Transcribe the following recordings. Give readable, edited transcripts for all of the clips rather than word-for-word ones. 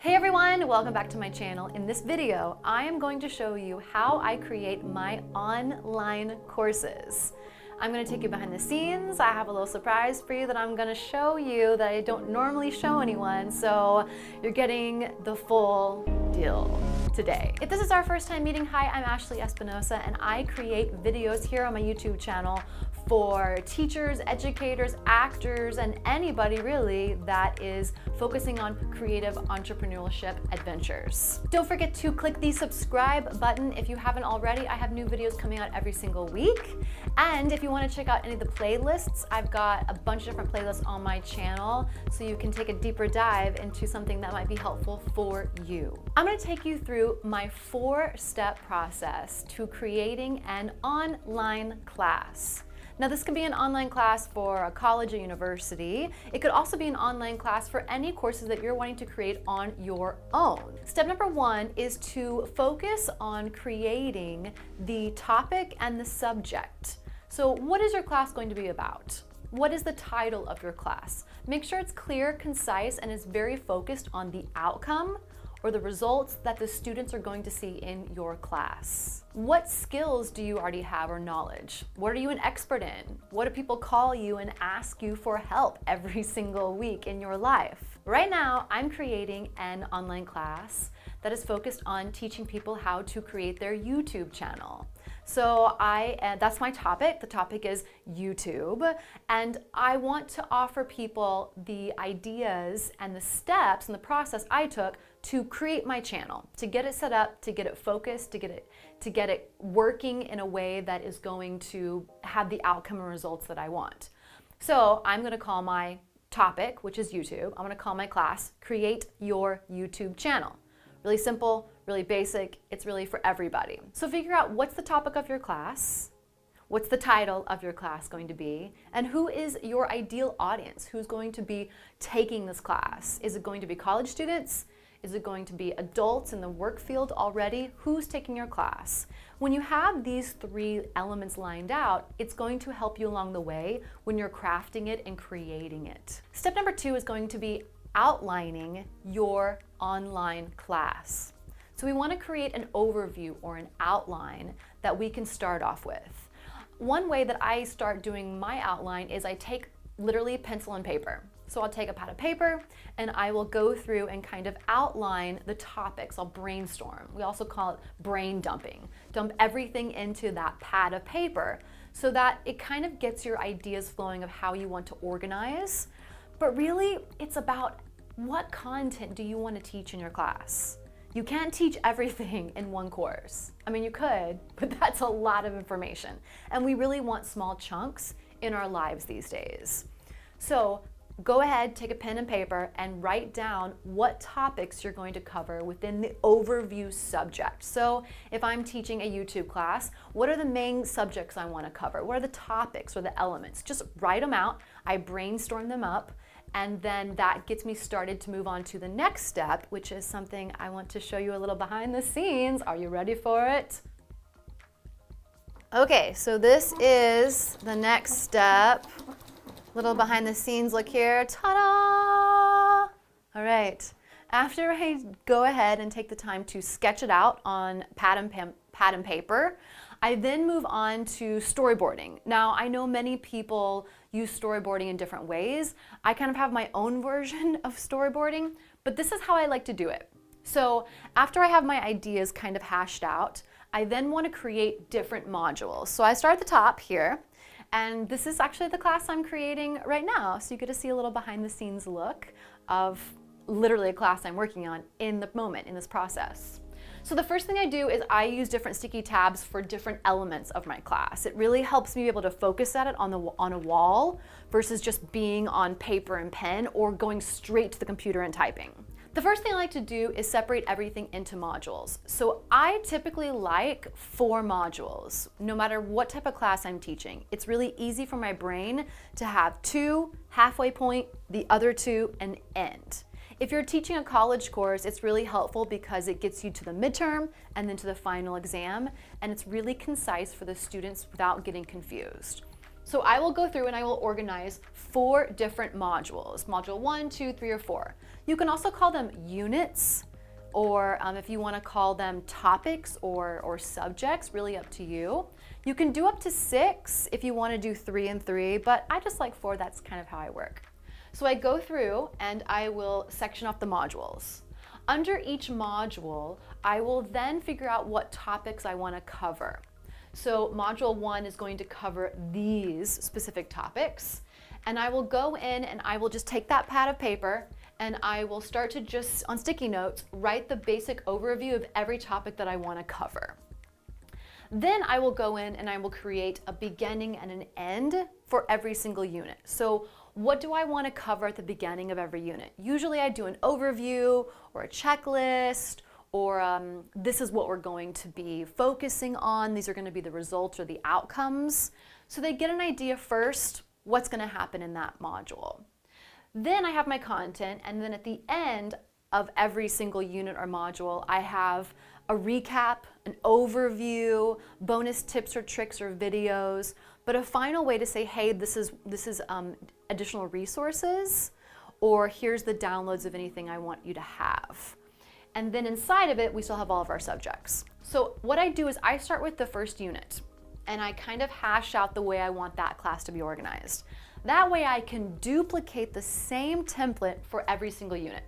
Hey everyone, welcome back to my channel. In this video, I am going to show you how I create my online courses. I'm going to take you behind the scenes. I have a little surprise for you that I'm going to show you that I don't normally show anyone, so you're getting the full deal today. If this is our first time meeting, hi, I'm Ashlee Espinosa, and I create videos here on my YouTube channel for teachers, educators, actors, and anybody really that is focusing on creative entrepreneurship adventures. Don't forget to click the subscribe button if you haven't already. I have new videos coming out every single week. And if you want to check out any of the playlists, I've got a bunch of different playlists on my channel so you can take a deeper dive into something that might be helpful for you. I'm going to take you through my 4-step process to creating an online class. Now, this could be an online class for a college or university. It could also be an online class for any courses that you're wanting to create on your own. Step number 1 is to focus on creating the topic and the subject. So what is your class going to be about? What is the title of your class? Make sure it's clear, concise, and is very focused on the outcome or the results that the students are going to see in your class. What skills do you already have or knowledge? What are you an expert in? What do people call you and ask you for help every single week in your life? Right now, I'm creating an online class that is focused on teaching people how to create their YouTube channel. So that's my topic. The topic is YouTube, and I want to offer people the ideas and the steps and the process I took to create my channel, to get it set up, to get it focused, to get it working in a way that is going to have the outcome and results that I want. So I'm going to call my topic, which is YouTube, I'm going to call my class Create Your YouTube Channel. Really simple, really basic, it's really for everybody. So figure out what's the topic of your class, what's the title of your class going to be, and who is your ideal audience, who's going to be taking this class. Is it going to be college students? Is it going to be adults in the work field already? Who's taking your class? When you have these 3 elements lined out, it's going to help you along the way when you're crafting it and creating it. Step number 2 is going to be outlining your online class. So we want to create an overview or an outline that we can start off with. One way that I start doing my outline is I take literally pencil and paper. So I'll take a pad of paper and I will go through and kind of outline the topics. I'll brainstorm. We also call it brain dumping. Dump everything into that pad of paper so that it kind of gets your ideas flowing of how you want to organize. But really, it's about what content do you want to teach in your class? You can't teach everything in one course. I mean, you could, but that's a lot of information. And we really want small chunks in our lives these days. So go ahead, take a pen and paper, and write down what topics you're going to cover within the overview subject. So if I'm teaching a YouTube class, what are the main subjects I want to cover? What are the topics or the elements? Just write them out. I brainstorm them up, and then that gets me started to move on to the next step, which is something I want to show you a little behind the scenes. Are you ready for it? Okay, so this is the next step. Little behind the scenes look here, ta-da! All right, after I go ahead and take the time to sketch it out on pad and paper, I then move on to storyboarding. Now, I know many people use storyboarding in different ways. I kind of have my own version of storyboarding, but this is how I like to do it. So after I have my ideas kind of hashed out, I then want to create different modules. So I start at the top here. And this is actually the class I'm creating right now. So you get to see a little behind the scenes look of literally a class I'm working on in the moment, in this process. So the first thing I do is I use different sticky tabs for different elements of my class. It really helps me be able to focus at it on a wall versus just being on paper and pen or going straight to the computer and typing. The first thing I like to do is separate everything into modules. So I typically like 4 modules, no matter what type of class I'm teaching. It's really easy for my brain to have 2, halfway point, the other 2, and end. If you're teaching a college course, it's really helpful because it gets you to the midterm and then to the final exam, and it's really concise for the students without getting confused. So I will go through and I will organize 4 different modules, module 1, 2, 3, or 4. You can also call them units, or if you want to call them topics or subjects, really up to you. You can do up to 6 if you want to do 3 and 3, but I just like 4, that's kind of how I work. So I go through and I will section off the modules. Under each module, I will then figure out what topics I want to cover. So module 1 is going to cover these specific topics, and I will go in and I will just take that pad of paper and I will start to just, on sticky notes, write the basic overview of every topic that I want to cover. Then I will go in and I will create a beginning and an end for every single unit. So what do I want to cover at the beginning of every unit? Usually I do an overview or a checklist, or this is what we're going to be focusing on. These are going to be the results or the outcomes. So they get an idea first what's going to happen in that module. Then I have my content, and then at the end of every single unit or module, I have a recap, an overview, bonus tips or tricks or videos, but a final way to say, hey, this is additional resources, or here's the downloads of anything I want you to have. And then inside of it, we still have all of our subjects. So what I do is I start with the first unit, and I kind of hash out the way I want that class to be organized. That way I can duplicate the same template for every single unit.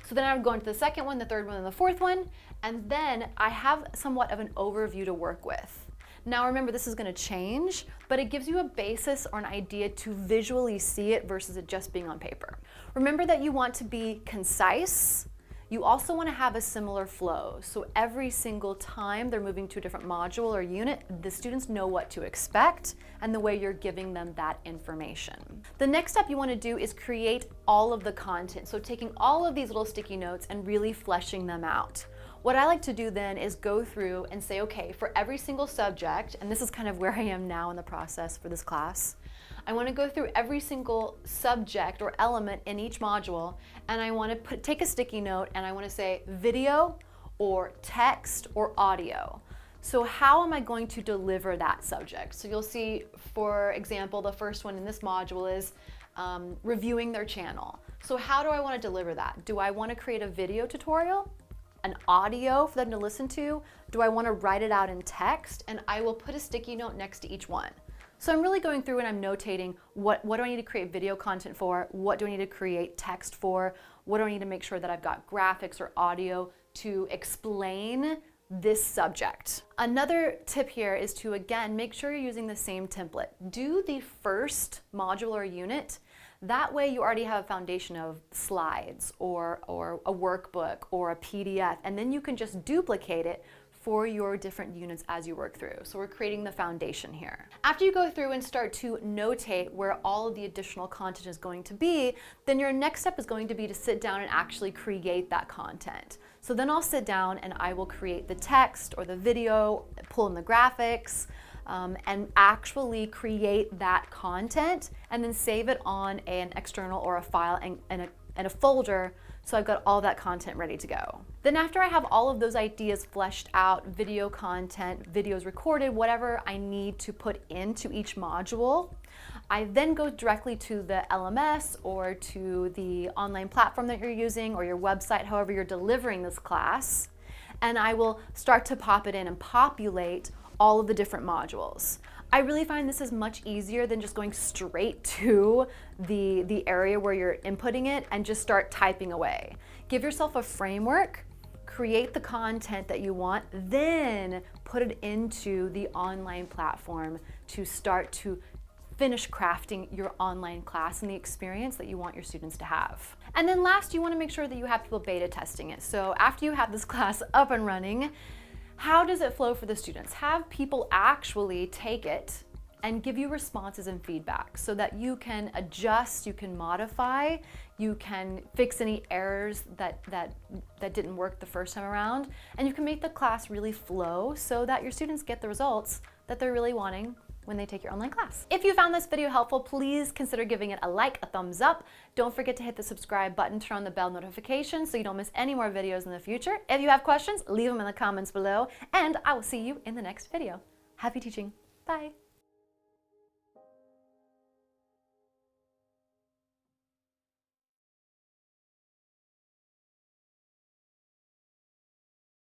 So then I would go into the second one, the third one, and the fourth one, and then I have somewhat of an overview to work with. Now remember, this is going to change, but it gives you a basis or an idea to visually see it versus it just being on paper. Remember that you want to be concise. You also want to have a similar flow. So every single time they're moving to a different module or unit, the students know what to expect and the way you're giving them that information. The next step you want to do is create all of the content. So taking all of these little sticky notes and really fleshing them out. What I like to do then is go through and say, okay, for every single subject, and this is kind of where I am now in the process for this class, I want to go through every single subject or element in each module, and I want to take a sticky note and I want to say video or text or audio. So how am I going to deliver that subject? So you'll see, for example, the first one in this module is reviewing their channel. So how do I want to deliver that? Do I want to create a video tutorial? An audio for them to listen to? Do I want to write it out in text? And I will put a sticky note next to each one. So I'm really going through and I'm notating what do I need to create video content for, what do I need to create text for, what do I need to make sure that I've got graphics or audio to explain this subject. Another tip here is to, again, make sure you're using the same template. Do the first module or unit. That way you already have a foundation of slides or a workbook or a PDF, and then you can just duplicate it for your different units as you work through. So we're creating the foundation here. After you go through and start to notate where all of the additional content is going to be, then your next step is going to be to sit down and actually create that content. So then I'll sit down and I will create the text or the video, pull in the graphics, and actually create that content and then save it on an external or a file and a folder, so I've got all that content ready to go. Then after I have all of those ideas fleshed out, video content, videos recorded, whatever I need to put into each module, I then go directly to the LMS or to the online platform that you're using or your website, however you're delivering this class, and I will start to pop it in and populate all of the different modules. I really find this is much easier than just going straight to the area where you're inputting it and just start typing away. Give yourself a framework, create the content that you want, then put it into the online platform to start to finish crafting your online class and the experience that you want your students to have. And then last, you want to make sure that you have people beta testing it. So after you have this class up and running, how does it flow for the students? Have people actually take it and give you responses and feedback so that you can adjust, you can modify, you can fix any errors that didn't work the first time around, and you can make the class really flow so that your students get the results that they're really wanting when they take your online class. If you found this video helpful, please consider giving it a like, a thumbs up. Don't forget to hit the subscribe button, turn on the bell notification so you don't miss any more videos in the future. If you have questions, leave them in the comments below, and I will see you in the next video. Happy teaching. Bye.